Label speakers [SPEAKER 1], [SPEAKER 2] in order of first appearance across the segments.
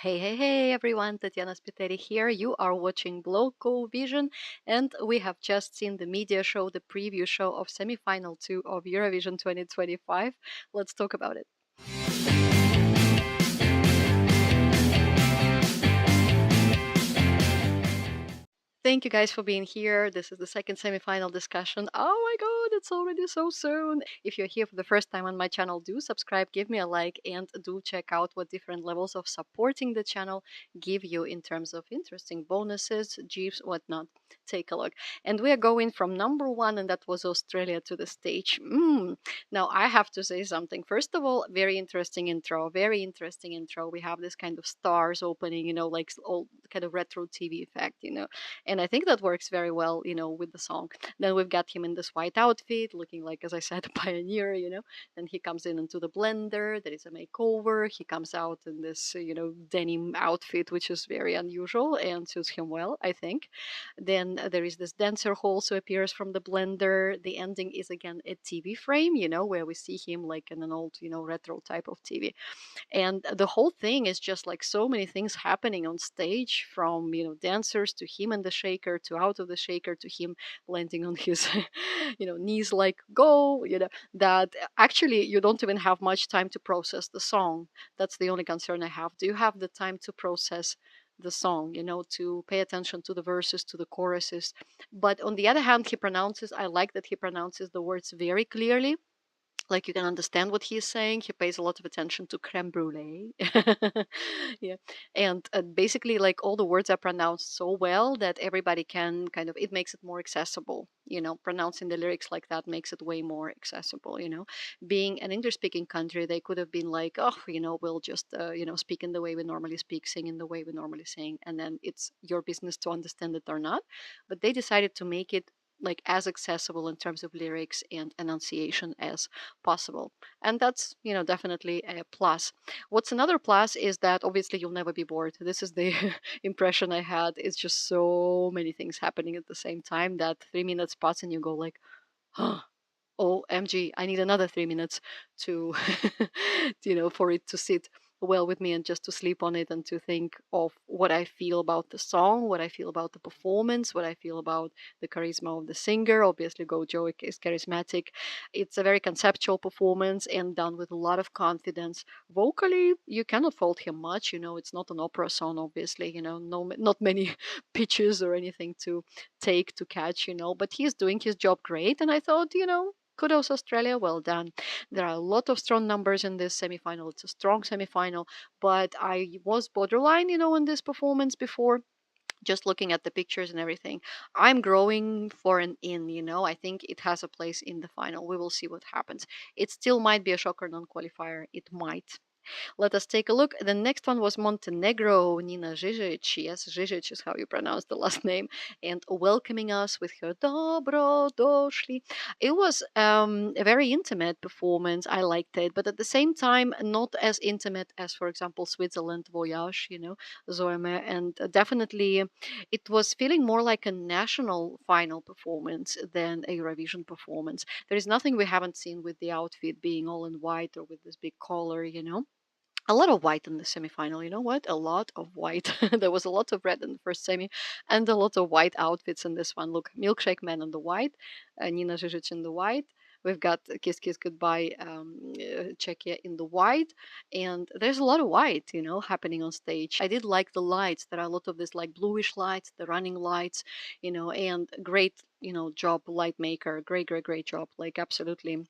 [SPEAKER 1] Hey, hey, hey, everyone. Tatiana Spiteri here. You are watching Bloco Vision, and we have just seen the media show, the preview show of semi-final 2 of Eurovision 2025. Let's talk about it. Thank you guys for being here. This is the second semi-final discussion. Oh my god, it's already so soon. If you're here for the first time on my channel, do subscribe, give me a like, and do check out what different levels of supporting the channel give you in terms of interesting bonuses, gifs, whatnot. Take a look. And we are going from number one, and that was Australia, to the stage. Now, I have to say something. First of all, very interesting intro. Very interesting intro. We have this kind of stars opening, like old kind of retro TV effect, and I think that works very well, with the song. Then we've got him in this white outfit, looking like, as I said, a pioneer, Then he comes in into the blender. There is a makeover. He comes out in this, denim outfit, which is very unusual and suits him well, I think. Then there is this dancer who also appears from the blender. The ending is again a TV frame, where we see him like in an old, retro type of TV. And the whole thing is just like so many things happening on stage, from dancers to him in the shaker, to out of the shaker, to him landing on his knees like go, that actually you don't even have much time to process the song. That's the only concern I have. Do you have the time to process the song, to pay attention to the verses, to the choruses? But on the other hand, I like that he pronounces the words very clearly, like you can understand what he's saying. He pays a lot of attention to creme brulee. Yeah. And basically, like, all the words are pronounced so well that everybody can kind of, it makes it more accessible. Pronouncing the lyrics like that makes it way more accessible. Being an English speaking country, they could have been like, oh, we'll just, speak in the way we normally speak, sing in the way we normally sing, and then it's your business to understand it or not. But they decided to make it like as accessible in terms of lyrics and enunciation as possible. And that's, definitely a plus. What's another plus is that obviously you'll never be bored. This is the impression I had. It's just so many things happening at the same time that 3 minutes pass and you go like, oh, OMG, I need another 3 minutes to, for it to sit well with me and just to sleep on it and to think of what I feel about the song, what I feel about the performance, what I feel about the charisma of the singer. Obviously, Gojo is charismatic. It's a very conceptual performance and done with a lot of confidence. Vocally, you cannot fault him much. It's not an opera song, obviously. No, not many pitches or anything to take to catch. But he's doing his job great. And I thought, kudos Australia, well done. There are a lot of strong numbers in this semifinal. It's a strong semifinal, but I was borderline, in this performance before. Just looking at the pictures and everything, I'm growing for an in. I think it has a place in the final. We will see what happens. It still might be a shocker non-qualifier. It might. Let us take a look. The next one was Montenegro, Nina Žižić. Yes, Žižić is how you pronounce the last name, and welcoming us with her Dobro došli. It was a very intimate performance. I liked it, but at the same time, not as intimate as, for example, Switzerland Voyage, Zoeme, and definitely it was feeling more like a national final performance than a Eurovision performance. There is nothing we haven't seen with the outfit being all in white or with this big collar. A lot of white in the semifinal. You know what? A lot of white. There was a lot of red in the first semi, and a lot of white outfits in this one. Look, Milkshake Man in the white, Nina Žižić in the white. We've got Kiss Kiss Goodbye, Czechia in the white, and there's a lot of white, happening on stage. I did like the lights. There are a lot of this like bluish lights, the running lights, and great, job light maker. Great, great, great job. Like absolutely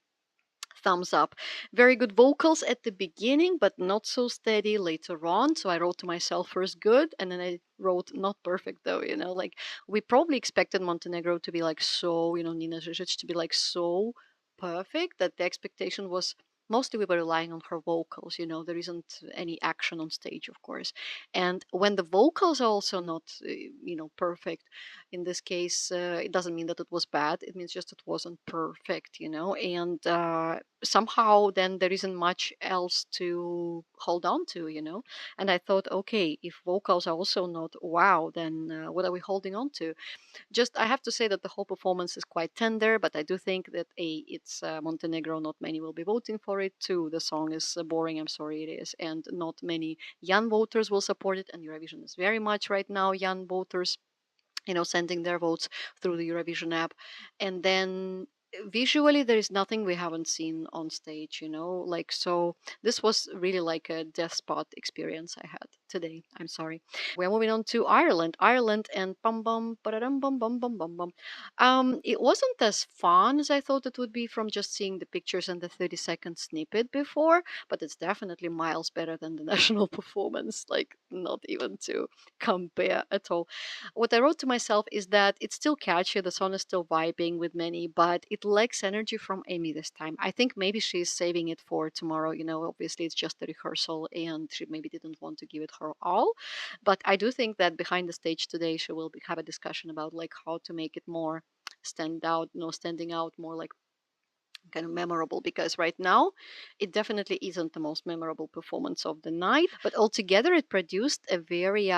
[SPEAKER 1] thumbs up. Very good vocals at the beginning, but not so steady later on. So I wrote to myself first good, and then I wrote not perfect though. Like we probably expected Montenegro to be like so, Nina Žižić to be like so perfect that the expectation was mostly we were relying on her vocals. There isn't any action on stage, of course. And when the vocals are also not, perfect, In this case, it doesn't mean that it was bad. It means just it wasn't perfect, and somehow then there isn't much else to hold on to, And I thought, okay, if vocals are also not wow, then what are we holding on to? Just I have to say that the whole performance is quite tender, but I do think that it's Montenegro. Not many will be voting for it. Two, the song is boring. I'm sorry, it is, and not many young voters will support it. And Eurovision is very much right now young voters, sending their votes through the Eurovision app. And then visually, there is nothing we haven't seen on stage, like, so this was really like a death spot experience I had today. I'm sorry. We're moving on to Ireland. Ireland and bum bum ba-da-dum, bum bum bum bum bum. It wasn't as fun as I thought it would be from just seeing the pictures and the 30-second snippet before, but it's definitely miles better than the national performance, like not even to compare at all. What I wrote to myself is that it's still catchy, the song is still vibing with many, but it lacks energy from Amy this time. I think maybe she's saving it for tomorrow. Obviously it's just a rehearsal and she maybe didn't want to give it her all. But I do think that behind the stage today, she will have a discussion about like how to make it more standing out more, like kind of memorable, because right now it definitely isn't the most memorable performance of the night, but altogether it produced a very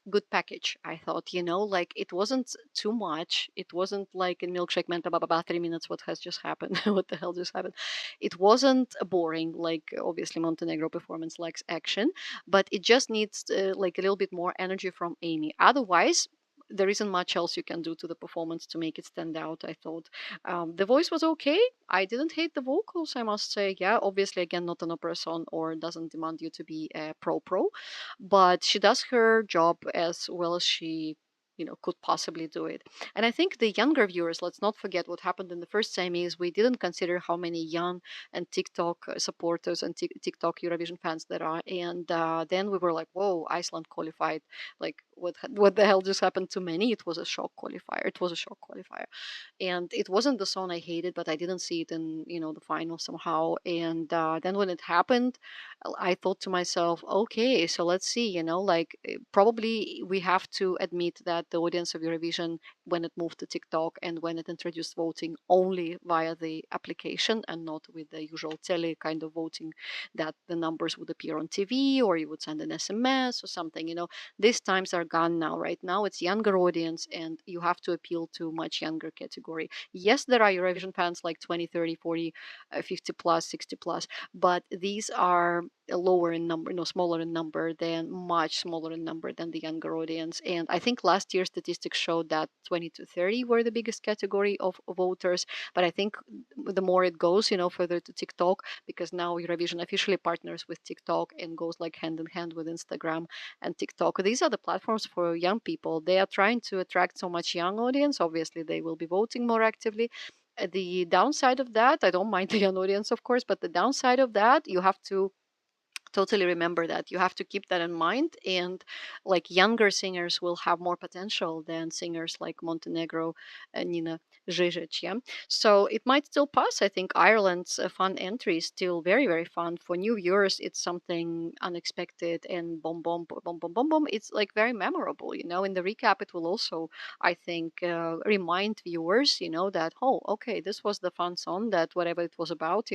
[SPEAKER 1] good package. I thought, like it wasn't too much. It wasn't like in Milkshake Menta Baba 3 minutes what has just happened. What the hell just happened? It wasn't boring, like obviously Montenegro performance lacks action, but it just needs like a little bit more energy from Amy. Otherwise there isn't much else you can do to the performance to make it stand out, I thought. The voice was okay. I didn't hate the vocals, I must say. Yeah, obviously, again, not an opera song or doesn't demand you to be a pro, but she does her job as well as she could possibly do it. And I think the younger viewers, let's not forget what happened in the first semi is we didn't consider how many young and TikTok supporters and TikTok Eurovision fans there are. And then we were like, whoa, Iceland qualified. Like, what the hell just happened to many? It was a shock qualifier. It was a shock qualifier, and it wasn't the song I hated, but I didn't see it in the final somehow. And then when it happened, I thought to myself, okay, so let's see, like probably we have to admit that the audience of Eurovision, when it moved to TikTok and when it introduced voting only via the application and not with the usual tele kind of voting, that the numbers would appear on TV or you would send an SMS or something, these times are gone now. Right now it's younger audience and you have to appeal to much younger category. Yes, there are Eurovision fans like 20, 30, 40, 50 plus, 60 plus, but these are lower in number, no, smaller in number, than much smaller in number than the younger audience. And I think last year's statistics showed that 20 to 30 were the biggest category of voters. But I think the more it goes, further to TikTok, because now Eurovision officially partners with TikTok and goes like hand in hand with Instagram and TikTok. These are the platforms for young people. They are trying to attract so much young audience. Obviously, they will be voting more actively. The downside of that, I don't mind the young audience, of course, but the downside of that, you have to totally remember that. You have to keep that in mind. And like younger singers will have more potential than singers like Montenegro and Nina Žižić. Yeah. So it might still pass. I think Ireland's fun entry is still very, very fun. For new viewers, it's something unexpected and boom, boom, boom, boom, boom, boom, boom. It's like very memorable. In the recap, it will also, I think, remind viewers, that, oh, okay, this was the fun song that whatever it was about,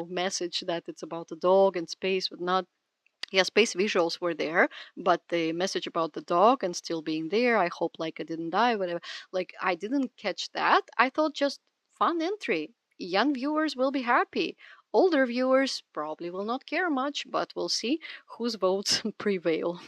[SPEAKER 1] message that it's about a dog and space, but not, yeah, space visuals were there, but the message about the dog and still being there, I hope like I didn't die, whatever, like I didn't catch that. I thought just fun entry. Young viewers will be happy. Older viewers probably will not care much, but we'll see whose votes prevail.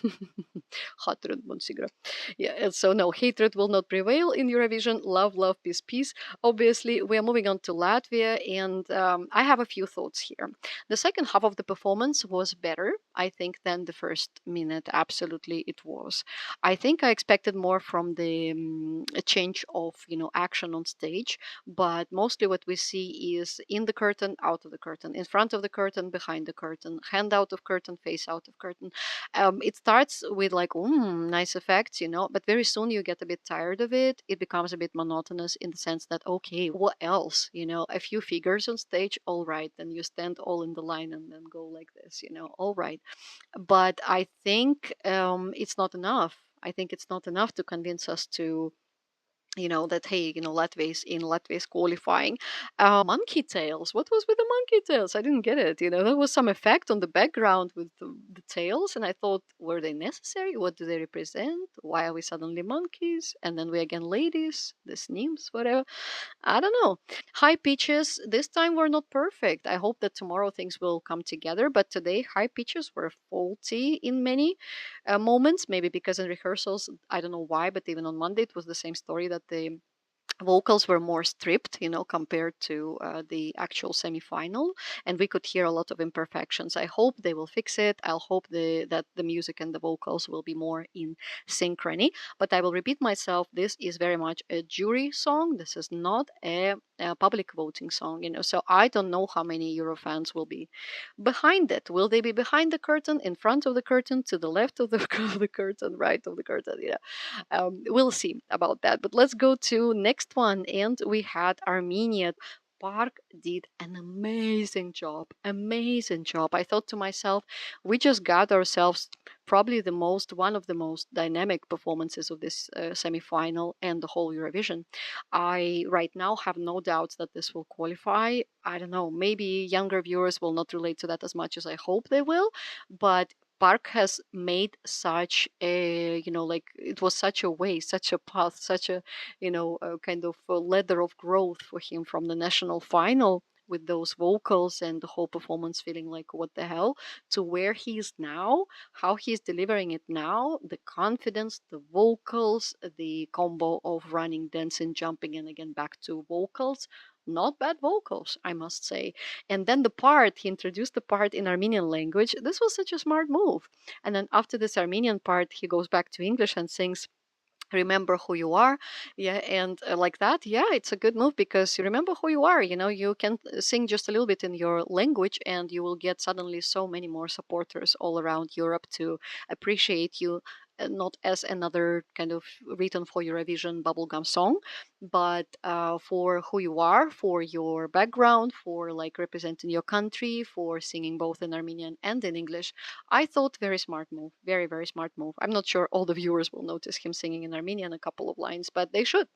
[SPEAKER 1] Hatred, Monsignor. Yeah, and so no, hatred will not prevail in Eurovision. Love, love, peace, peace. Obviously, we are moving on to Latvia, and I have a few thoughts here. The second half of the performance was better, I think, than the first minute. Absolutely, it was. I think I expected more from the change of action on stage, but mostly what we see is in the curtain, out of the curtain, in front of the curtain, behind the curtain, hand out of curtain, face out of curtain. It starts with like nice effects, but very soon you get a bit tired of it. It becomes a bit monotonous in the sense that, okay, what else? A few figures on stage, all right, then you stand all in the line and then go like this, all right. But I think it's not enough. I think it's not enough to convince us to, that, hey, Latvia's qualifying. Monkey tails, what was with the monkey tails? I didn't get it. There was some effect on the background with the tails, and I thought, were they necessary? What do they represent? Why are we suddenly monkeys and then we again ladies, this nymphs, whatever? I don't know. High pitches this time were not perfect. I hope that tomorrow things will come together. But today, high pitches were faulty in many moments. Maybe because in rehearsals, I don't know why, but even on Monday, it was the same story that the vocals were more stripped, compared to the actual semifinal, and we could hear a lot of imperfections. I hope they will fix it. I'll hope that the music and the vocals will be more in synchrony. But I will repeat myself: this is very much a jury song. This is not a public voting song. So I don't know how many Euro fans will be behind it. Will they be behind the curtain, in front of the curtain, to the left of the, of the curtain, right of the curtain? We'll see about that. But let's go to next one. And we had Armenia. Park did an amazing job. Amazing job. I thought to myself, we just got ourselves probably one of the most dynamic performances of this semifinal and the whole Eurovision. I right now have no doubts that this will qualify. I don't know, maybe younger viewers will not relate to that as much as I hope they will, but Park has made such a, like it was such a way, such a path, such a, a kind of a ladder of growth for him from the national final with those vocals and the whole performance feeling like what the hell, to where he is now, how he's delivering it now, the confidence, the vocals, the combo of running, dancing, jumping, and again back to vocals. Not bad vocals, I must say. And then he introduced the part in Armenian language. This was such a smart move. And then after this Armenian part, he goes back to English and sings remember who you are. Yeah, and like that, yeah, it's a good move because you remember who you are. You can sing just a little bit in your language and you will get suddenly so many more supporters all around Europe to appreciate you, not as another kind of written for Eurovision bubblegum song, but for who you are, for your background, for like representing your country, for singing both in Armenian and in English. I thought very smart move, very, very smart move. I'm not sure all the viewers will notice him singing in Armenian a couple of lines, but they should.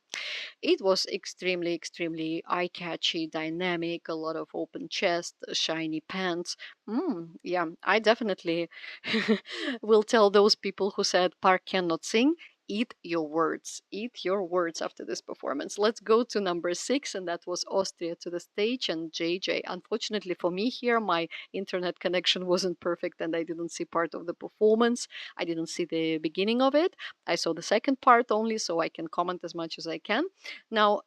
[SPEAKER 1] It was extremely, extremely eye catchy, dynamic, a lot of open chest, shiny pants. Yeah, I definitely will tell those people who said Park cannot sing. Eat your words. Eat your words after this performance. Let's go to number 6, and that was Austria to the stage and JJ. Unfortunately for me here, my internet connection wasn't perfect and I didn't see part of the performance. I didn't see the beginning of it. I saw the second part only, so I can comment as much as I can. Now,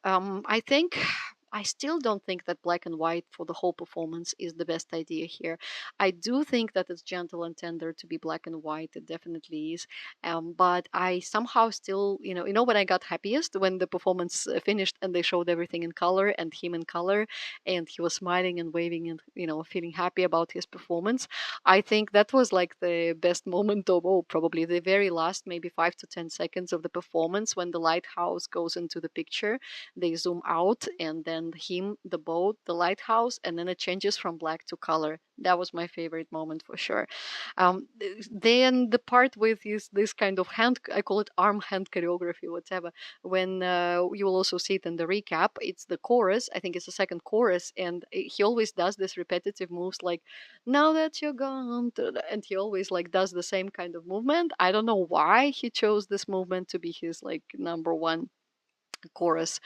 [SPEAKER 1] I still don't think that black and white for the whole performance is the best idea here. I do think that it's gentle and tender to be black and white. It definitely is. But I somehow still, when I got happiest when the performance finished and they showed everything in color and him in color, and he was smiling and waving and feeling happy about his performance. I think that was like the best moment of all, probably the very last, maybe 5 to 10 seconds of the performance when the lighthouse goes into the picture. They zoom out and then him, the boat, the lighthouse, and then it changes from black to color. That was my favorite moment for sure. Then the part with this kind of hand, I call it arm hand choreography, whatever. When you will also see it in the recap, it's the chorus. I think it's the second chorus, and he always does this repetitive moves like now that you're gone, and he always like does the same kind of movement. I don't know why he chose this movement to be his like number one chorus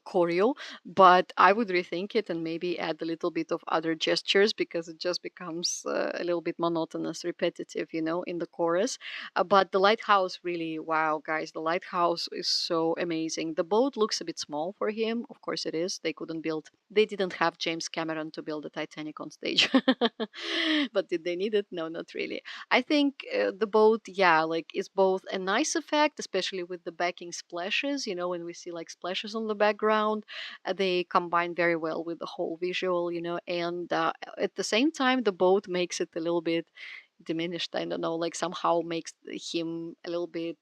[SPEAKER 1] choreo, but I would rethink it and maybe add a little bit of other gestures because it just becomes a little bit monotonous, repetitive, in the chorus. But the lighthouse, really, wow, guys, the lighthouse is so amazing. The boat looks a bit small for him. Of course it is. They didn't have James Cameron to build the Titanic on stage. But did they need it? No, not really. I think the boat, yeah, like is both a nice effect, especially with the backing splashes. When we see like splashes on the background, they combine very well with the whole visual. And at the same time, the boat makes it a little bit diminished. I don't know, like somehow makes him a little bit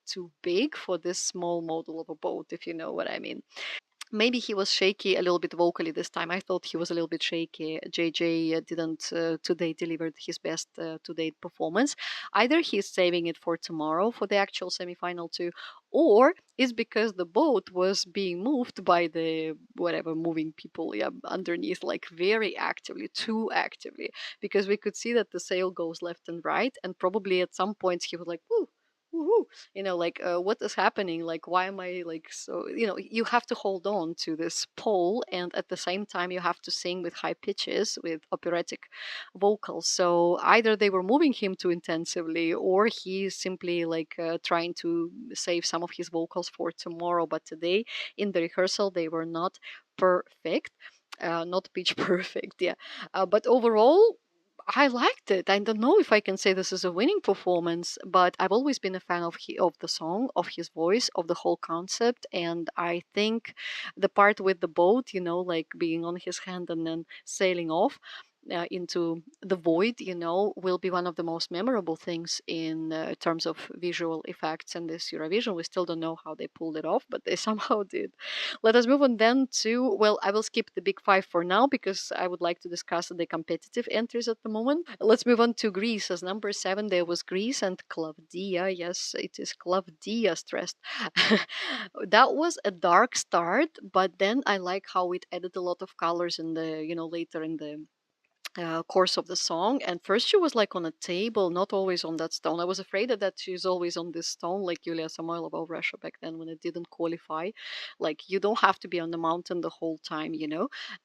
[SPEAKER 1] too big for this small model of a boat, if you know what I mean. maybe he was shaky a little bit vocally this time. I thought he was a little bit shaky. JJ didn't today delivered his best to date performance. Either he's saving it for tomorrow for the actual semifinal too, or it's because the boat was being moved by the whatever moving people, yeah, underneath, like very actively, too actively, because we could see that the sail goes left and right, and probably at some points he was like, "Woo, woohoo," like what is happening, like why am I like, so you have to hold on to this pole, and at the same time you have to sing with high pitches with operatic vocals. So either they were moving him too intensively, or he's simply like trying to save some of his vocals for tomorrow. But today in the rehearsal they were not perfect, not pitch perfect, yeah. But overall I liked it. I don't know if I can say this is a winning performance, but I've always been a fan of the song, of his voice, of the whole concept, and I think the part with the boat, like being on his hand and then sailing off into the void, will be one of the most memorable things in terms of visual effects in this Eurovision. We still don't know how they pulled it off, but they somehow did. Let us move on then to, well, I will skip the big five for now because I would like to discuss the competitive entries at the moment. Let's move on to Greece. As number seven, there was Greece and Clavdia. Yes, it is Clavdia stressed. That was a dark start, but then I like how it added a lot of colors in the, later in the course of the song. And first she was like on a table, not always on that stone. I was afraid that she's always on this stone, like Yulia Samoilova of Russia back then when it didn't qualify. Like you don't have to be on the mountain the whole time.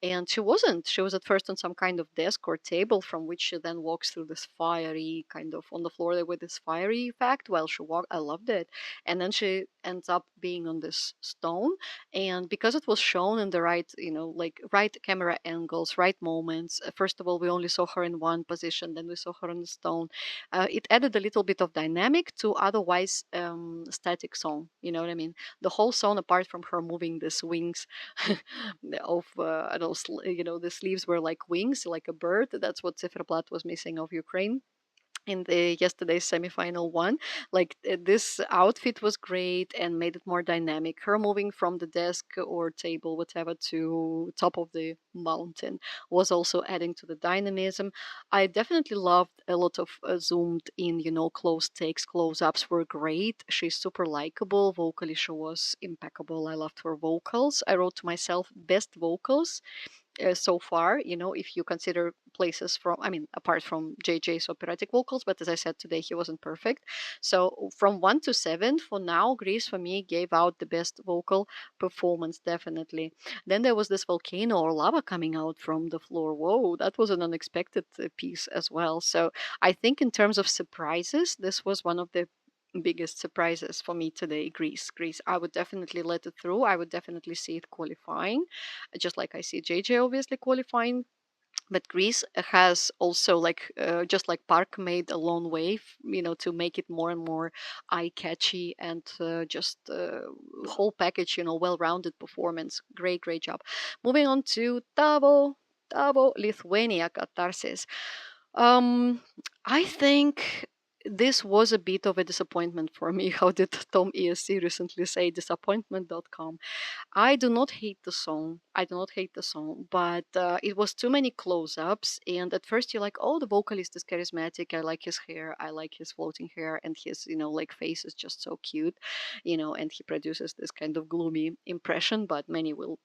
[SPEAKER 1] And she wasn't. She was at first on some kind of desk or table from which she then walks through this fiery kind of on the floor there with this fiery effect while she walked. I loved it. And then she ends up being on this stone, and because it was shown in the right, like right camera angles, right moments. First of all, we only saw her in one position, then we saw her on the stone. It added a little bit of dynamic to otherwise static song. You know what I mean? The whole song, apart from her moving these wings of I don't know, the sleeves were like wings, like a bird. That's what Zifra was missing of Ukraine in the yesterday's semifinal one. Like this outfit was great and made it more dynamic. Her moving from the desk or table, whatever, to top of the mountain was also adding to the dynamism. I definitely loved a lot of zoomed in, close takes, close ups were great. She's super likable. Vocally, she was impeccable. I loved her vocals. I wrote to myself best vocals so far, if you consider places from, I mean, apart from JJ's operatic vocals, but as I said today, he wasn't perfect. So from one to seven, for now, Greece for me gave out the best vocal performance, definitely. Then there was this volcano or lava coming out from the floor. Whoa, that was an unexpected piece as well. So I think in terms of surprises, this was one of the biggest surprises for me today. Greece, I would definitely let it through. I would definitely see it qualifying, just like I see JJ obviously qualifying. But Greece has also, like just like Park made a long way, to make it more and more eye catchy and just whole package, well-rounded performance. Great job. Moving on to Tavo, Lithuania, Catharsis. um, I think this was a bit of a disappointment for me. How did Tom ESC recently say? Disappointment.com. I do not hate the song. I do not hate the song, but it was too many close ups. And at first, you're like, oh, the vocalist is charismatic. I like his hair. I like his floating hair. And his, like face is just so cute, and he produces this kind of gloomy impression, but many will.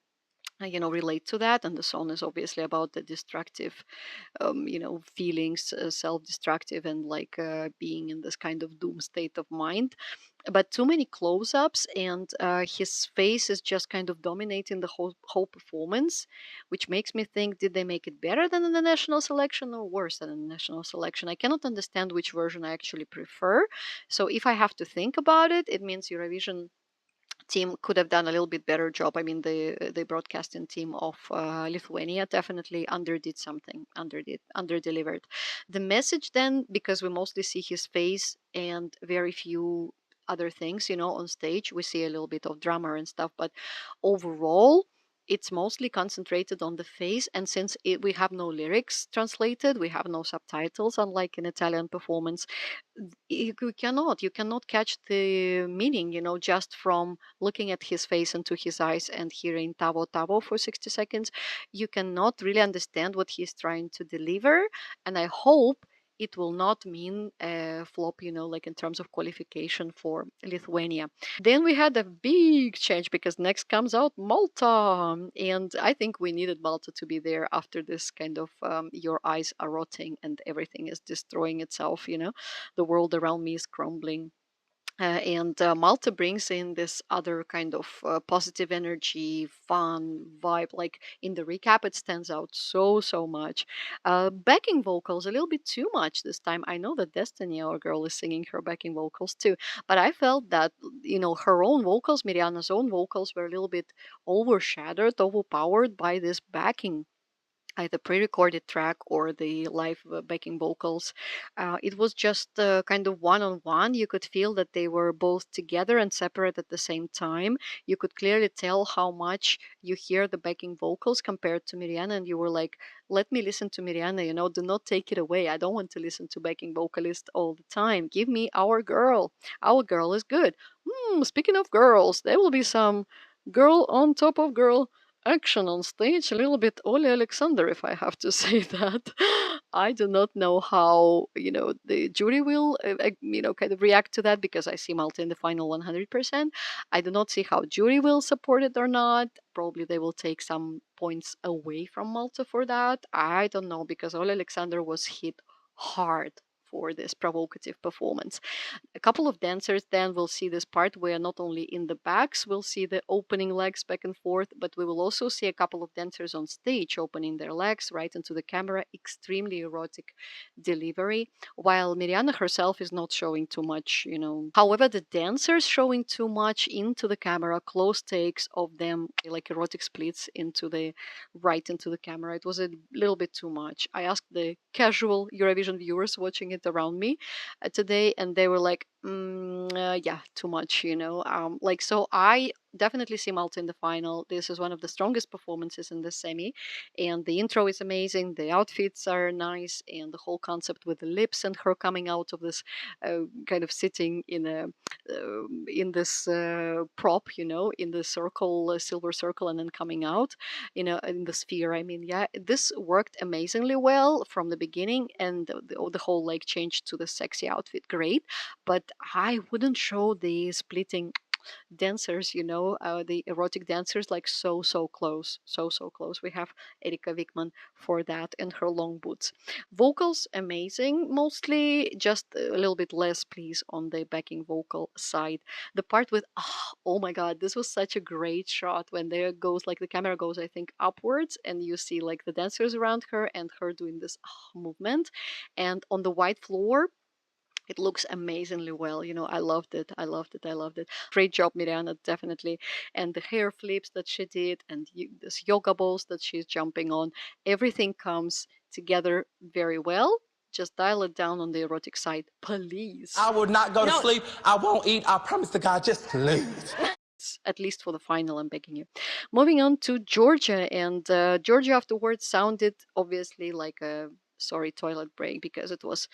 [SPEAKER 1] Relate to that, and the song is obviously about the destructive feelings, self-destructive, and like being in this kind of doom state of mind. But too many close-ups, and his face is just kind of dominating the whole performance, which makes me think: did they make it better than in the national selection or worse than in the national selection? I cannot understand which version I actually prefer. So if I have to think about it, it means Eurovision team could have done a little bit better job. I mean, the broadcasting team of Lithuania definitely underdelivered. The message then, because we mostly see his face and very few other things, on stage, we see a little bit of drama and stuff, but overall. it's mostly concentrated on the face, and since we have no lyrics translated, we have no subtitles, unlike in Italian performance, you cannot catch the meaning, just from looking at his face into his eyes and hearing tavo tavo for 60 seconds. You cannot really understand what he's trying to deliver, and I hope it will not mean a flop, like in terms of qualification for Lithuania. Then we had a big change because next comes out Malta. And I think we needed Malta to be there after this kind of your eyes are rotting and everything is destroying itself, the world around me is crumbling. And Malta brings in this other kind of positive energy, fun vibe. Like in the recap, it stands out so much. Backing vocals a little bit too much this time. I know that Destiny, our girl, is singing her backing vocals too, but I felt that her own vocals, Miriana's own vocals, were a little bit overshadowed, overpowered by this backing, either pre-recorded track or the live backing vocals. It was just kind of one-on-one. You could feel that they were both together and separate at the same time. You could clearly tell how much you hear the backing vocals compared to Miriana, and you were like, let me listen to Miriana, do not take it away. I don't want to listen to backing vocalist all the time. Give me our girl. Our girl is good. Speaking of girls, there will be some girl on top of girl action on stage, a little bit Ole Alexander, if I have to say that. I do not know how the jury will kind of react to that, because I see Malta in the final 100%. I do not see how jury will support it or not. Probably they will take some points away from Malta for that. I don't know, because Ole Alexander was hit hard for this provocative performance. A couple of dancers then will see this part where not only in the backs we'll see the opening legs back and forth, but we will also see a couple of dancers on stage opening their legs right into the camera. Extremely erotic delivery, while Miriana herself is not showing too much. However, the dancers showing too much into the camera, close takes of them, like erotic splits into the right into the camera. It was a little bit too much. I asked the casual Eurovision viewers watching it around me today, and they were like, yeah, too much. Like, so I definitely see Malta in the final. This is one of the strongest performances in the semi, and the intro is amazing, the outfits are nice, and the whole concept with the lips and her coming out of this kind of sitting in this prop, in the circle, silver circle, and then coming out, in the sphere. I mean, yeah, this worked amazingly well from the beginning, and the whole like change to the sexy outfit, great. But I wouldn't show the splitting dancers, the erotic dancers, like so close, so close. We have Erika Wickman for that and her long boots. Vocals amazing, mostly just a little bit less, please, on the backing vocal side. The part with oh my god, this was such a great shot when there goes like the camera goes, I think, upwards, and you see like the dancers around her and her doing this movement, and on the white floor it looks amazingly well. I loved it. I loved it. I loved it. Great job, Miranda, definitely. And the hair flips that she did, and this yoga balls that she's jumping on, everything comes together very well. Just dial it down on the erotic side, please.
[SPEAKER 2] I will not go to sleep. I won't eat. I promise to God, just please.
[SPEAKER 1] At least for the final, I'm begging you. Moving on to Georgia, and Georgia afterwards sounded obviously like a sorry toilet break, because it was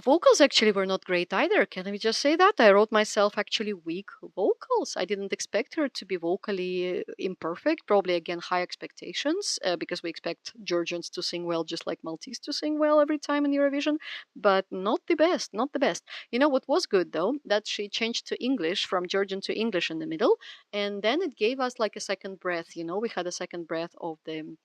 [SPEAKER 1] vocals actually were not great either. Can we just say that? I wrote myself actually weak vocals. I didn't expect her to be vocally imperfect. Probably again high expectations, because we expect Georgians to sing well just like Maltese to sing well every time in Eurovision, but not the best, not the best. What was good though? That she changed to English, from Georgian to English in the middle, and then it gave us like a second breath. We had a second breath of the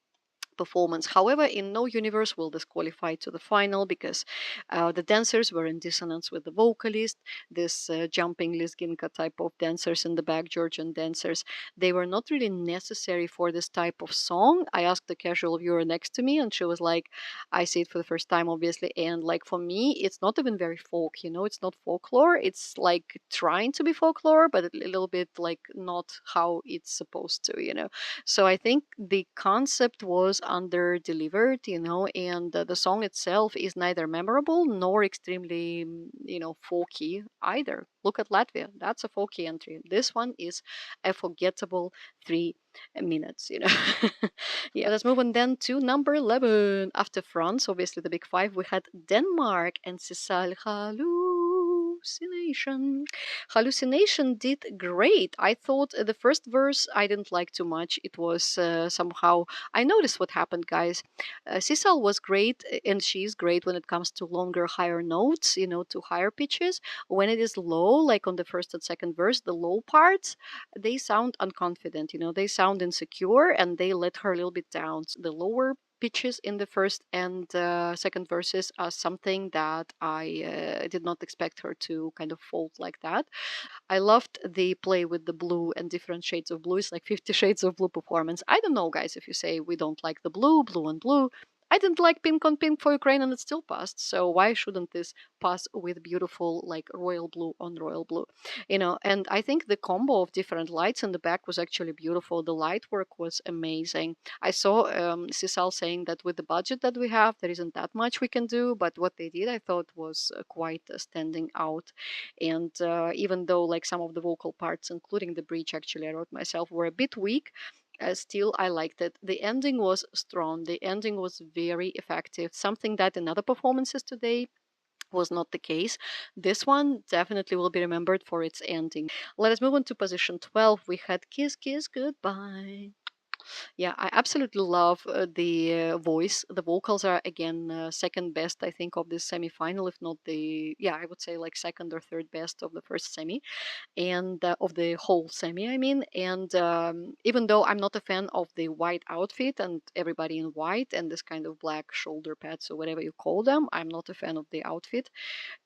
[SPEAKER 1] performance. However, in no universe will this qualify to the final, because the dancers were in dissonance with the vocalist. This jumping Lizginka type of dancers in the back, Georgian dancers, they were not really necessary for this type of song. I asked the casual viewer next to me, and she was like, I see it for the first time, obviously. And like for me, it's not even very folk, it's not folklore. It's like trying to be folklore, but a little bit like not how it's supposed to. So I think the concept was underdelivered, and the song itself is neither memorable nor extremely, folky either. Look at Latvia. That's a folky entry. This one is a forgettable 3 minutes. Yeah, let's move on then to number 11. After France, obviously the big five, we had Denmark and Cesal Hallucination. Hallucination did great. I thought the first verse I didn't like too much. It was somehow, I noticed what happened, guys. Cecil was great, and she's great when it comes to longer, higher notes, to higher pitches. When it is low, like on the first and second verse, the low parts, they sound unconfident, they sound insecure, and they let her a little bit down. The lower pitches in the first and second verses are something that I did not expect her to kind of fold like that. I loved the play with the blue and different shades of blue. It's like 50 Shades of Blue performance. I don't know, guys, if you say we don't like the blue, blue and blue. I didn't like pink on pink for Ukraine and it still passed. So why shouldn't this pass with beautiful, like royal blue on royal blue? And I think the combo of different lights in the back was actually beautiful. The light work was amazing. I saw Sisal saying that with the budget that we have, there isn't that much we can do. But what they did, I thought, was quite standing out. And even though, like, some of the vocal parts, including the bridge, actually, I wrote myself, were a bit weak, still I liked it. The ending was strong. The ending was very effective. Something that in other performances today was not the case. This one definitely will be remembered for its ending. Let us move on to position 12. We had Kiss Kiss Goodbye. Yeah, I absolutely love the voice. The vocals are again second best, I think, of this semi-final, if not the, yeah, I would say like second or third best of the first semi, and of the whole semi, I mean. And even though I'm not a fan of the white outfit and everybody in white and this kind of black shoulder pads or whatever you call them, I'm not a fan of the outfit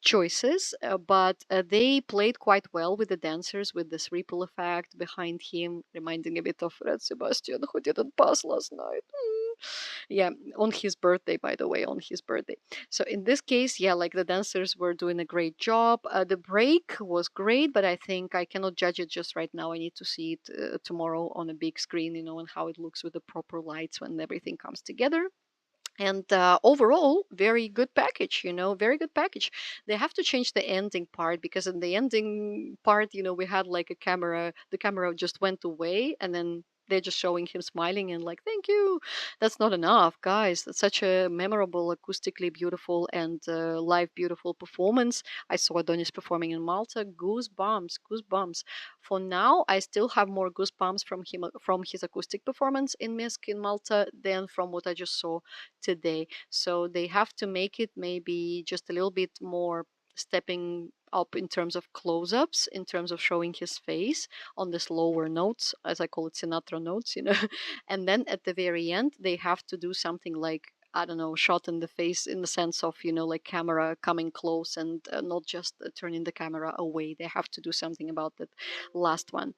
[SPEAKER 1] choices, but they played quite well with the dancers, with this ripple effect behind him, reminding a bit of Red Sebastian, who didn't pass last night. Yeah, on his birthday, by the way, on his birthday. So in this case, yeah, like the dancers were doing a great job. The break was great, but I think I cannot judge it just right now. I need to see it tomorrow on a big screen, and how it looks with the proper lights when everything comes together. And overall, very good package, very good package. They have to change the ending part, because in the ending part, we had like the camera just went away, and then they're just showing him smiling and like, thank you. That's not enough, guys. That's such a memorable, acoustically beautiful, and live beautiful performance. I saw Adonis performing in Malta. Goosebumps, goosebumps. For now, I still have more goosebumps from him, from his acoustic performance in Minsk in Malta, than from what I just saw today. So they have to make it maybe just a little bit more stepping up in terms of close-ups, in terms of showing his face on this lower notes, as I call it, Sinatra notes. And then at the very end, they have to do something like, I don't know, shot in the face, in the sense of, like camera coming close, and not just turning the camera away. They have to do something about that last one.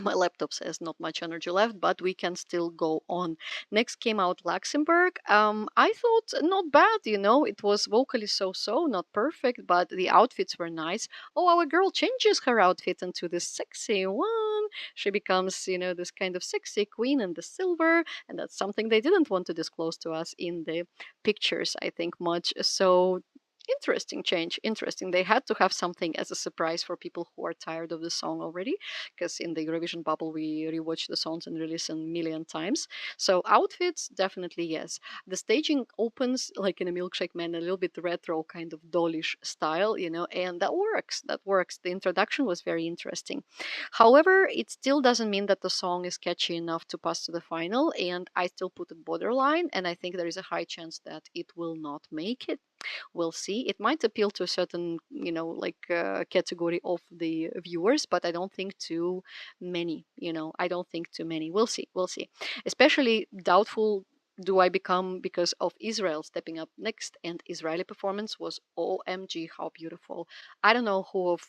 [SPEAKER 1] My laptop says not much energy left, but we can still go on. Next came out Luxembourg. I thought not bad, it was vocally so, not perfect, but the outfits were nice. Oh, our girl changes her outfit into this sexy one. She becomes, this kind of sexy queen in the silver, and that's something they didn't want to disclose to us in the pictures, I think, much. So interesting change, interesting. They had to have something as a surprise for people who are tired of the song already, because in the Eurovision bubble we rewatch the songs and re-listen a million times. So outfits, definitely yes. The staging opens like in a Milkshake Man, a little bit retro kind of dollish style, and that works. That works. The introduction was very interesting. However, it still doesn't mean that the song is catchy enough to pass to the final, and I still put it borderline, and I think there is a high chance that it will not make it. We'll see. It might appeal to a certain, like category of the viewers, but I don't think too many. I don't think too many. We'll see. We'll see. Especially doubtful do I become because of Israel stepping up next, and Israeli performance was OMG, how beautiful. I don't know who of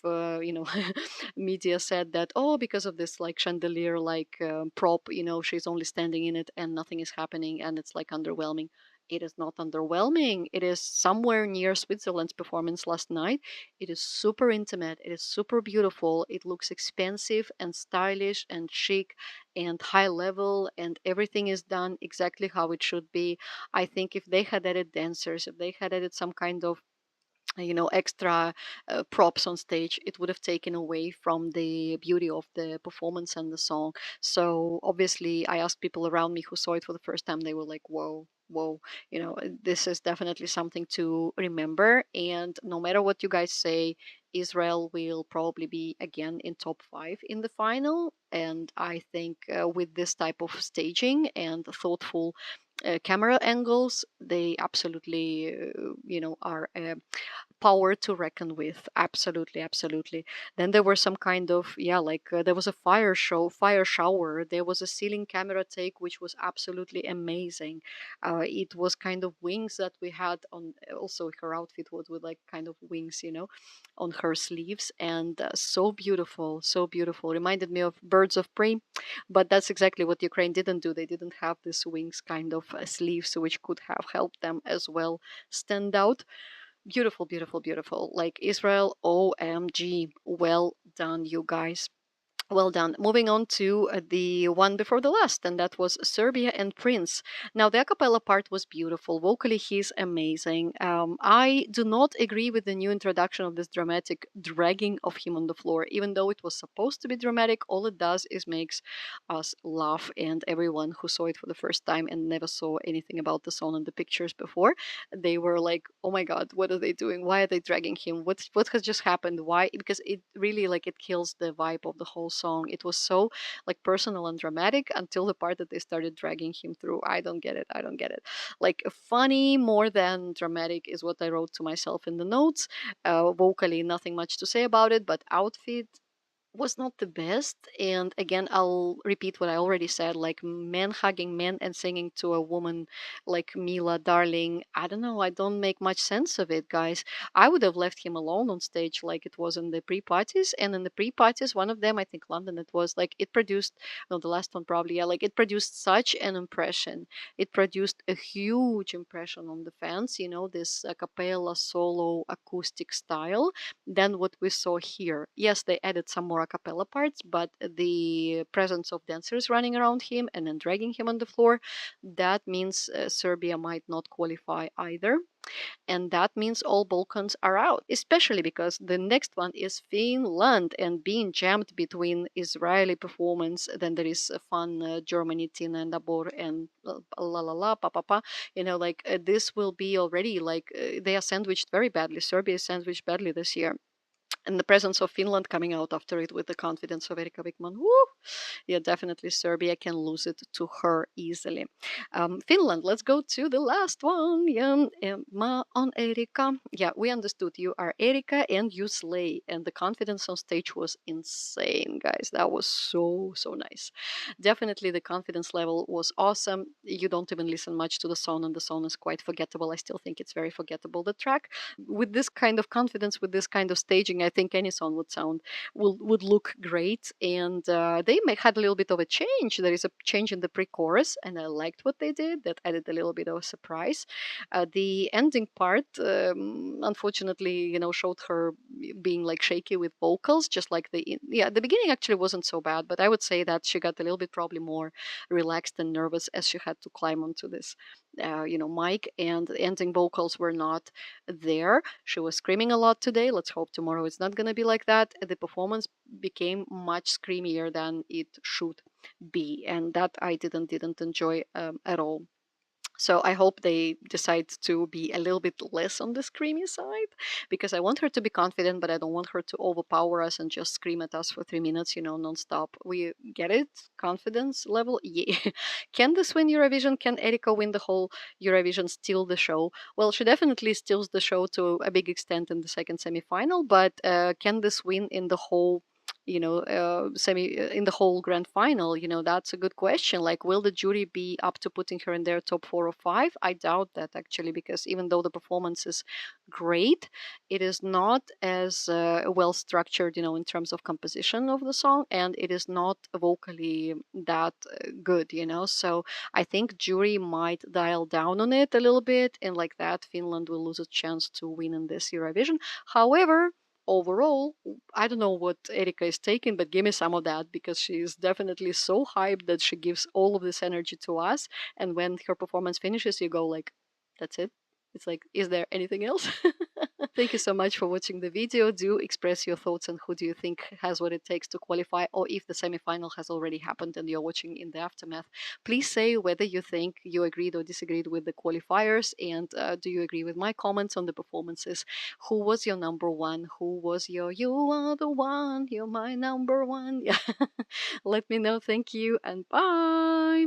[SPEAKER 1] media said that, oh, because of this like chandelier like prop, she's only standing in it and nothing is happening and it's like underwhelming. It is not underwhelming. It is somewhere near Switzerland's performance last night. It is super intimate. It is super beautiful. It looks expensive and stylish and chic and high level, and everything is done exactly how it should be. I think if they had added dancers, if they had added some kind of extra props on stage, it would have taken away from the beauty of the performance and the song. So obviously I asked people around me who saw it for the first time, they were like, whoa, whoa, this is definitely something to remember. And no matter what you guys say, Israel will probably be again in top 5 in the final. And I think with this type of staging and thoughtful camera angles, they absolutely are power to reckon with. Absolutely, absolutely. Then there were some kind of, yeah, like there was a fire shower. There was a ceiling camera take, which was absolutely amazing. It was kind of wings that we had on. Also, her outfit was with like kind of wings, on her sleeves, and so beautiful, so beautiful. Reminded me of Birds of Prey, but that's exactly what Ukraine didn't do. They didn't have this wings kind of sleeves, which could have helped them as well stand out. Beautiful, beautiful, beautiful. Like Israel, OMG. Well done, you guys. Well done. Moving on to the one before the last, and that was Serbia and Prince. Now, the a cappella part was beautiful. Vocally, he's amazing. I do not agree with the new introduction of this dramatic dragging of him on the floor. Even though it was supposed to be dramatic, all it does is makes us laugh. And everyone who saw it for the first time and never saw anything about the song and the pictures before, they were like, "Oh my God, what are they doing? Why are they dragging him? What has just happened? Why?" Because it really like it kills the vibe of the whole song. It was so like personal and dramatic until the part that they started dragging him through. I don't get it. I don't get it. Like funny more than dramatic is what I wrote to myself in the notes. Vocally, nothing much to say about it, but outfit was not the best. And again, I'll repeat what I already said, like men hugging men and singing to a woman like Mila, darling. I don't know. I don't make much sense of it, guys. I would have left him alone on stage like it was in the pre parties. And in the pre parties, one of them, I think London, it was like it produced, no, the last one probably, yeah, like it produced such an impression. It produced a huge impression on the fans, this a cappella solo acoustic style than what we saw here. Yes, they added some more a cappella parts, but the presence of dancers running around him and then dragging him on the floor, that means Serbia might not qualify either. And that means all Balkans are out, especially because the next one is Finland and being jammed between Israeli performance. Then there is a fun Germany, Tina and Abor and la la la, pa pa pa. This will be already like they are sandwiched very badly. Serbia is sandwiched badly this year, and the presence of Finland coming out after it with the confidence of Erika Wickman. Woo! Yeah, definitely Serbia can lose it to her easily. Finland, let's go to the last one. Yeah, on Erika. Yeah, we understood you are Erika and you slay. And the confidence on stage was insane, guys. That was so, so nice. Definitely the confidence level was awesome. You don't even listen much to the song, and the song is quite forgettable. I still think it's very forgettable, the track. With this kind of confidence, with this kind of staging, I think any song would look great. And they had a little bit of a change. There is a change in the pre-chorus, and I liked what they did. That added a little bit of a surprise. The ending part, unfortunately, showed her being like shaky with vocals, just like the beginning actually wasn't so bad, but I would say that she got a little bit probably more relaxed and nervous as she had to climb onto this mic, and the ending vocals were not there. She was screaming a lot today. Let's hope tomorrow it's not going to be like that. The performance became much screamier than it should be, and that I didn't enjoy at all. So I hope they decide to be a little bit less on the screamy side, because I want her to be confident, but I don't want her to overpower us and just scream at us for 3 minutes, nonstop. We get it? Confidence level? Yeah. Can this win Eurovision? Can Erika win the whole Eurovision, steal the show? Well, she definitely steals the show to a big extent in the second semifinal, but can this win in the whole semi in the whole grand final? That's a good question. Like, will the jury be up to putting her in their top 4 or 5? I doubt that, actually, because even though the performance is great, it is not as well structured, in terms of composition of the song, and it is not vocally that good. So I think jury might dial down on it a little bit, and like that, Finland will lose a chance to win in this Eurovision. However, overall, I don't know what Erika is taking, but give me some of that, because she's definitely so hyped that she gives all of this energy to us. And when her performance finishes, you go like, that's it. It's like, is there anything else? Thank you so much for watching the video. Do express your thoughts on who do you think has what it takes to qualify, or if the semifinal has already happened and you're watching in the aftermath. Please say whether you think you agreed or disagreed with the qualifiers, and do you agree with my comments on the performances? Who was your number one? Who was your you are the one, you're my number one? Yeah. Let me know. Thank you and bye.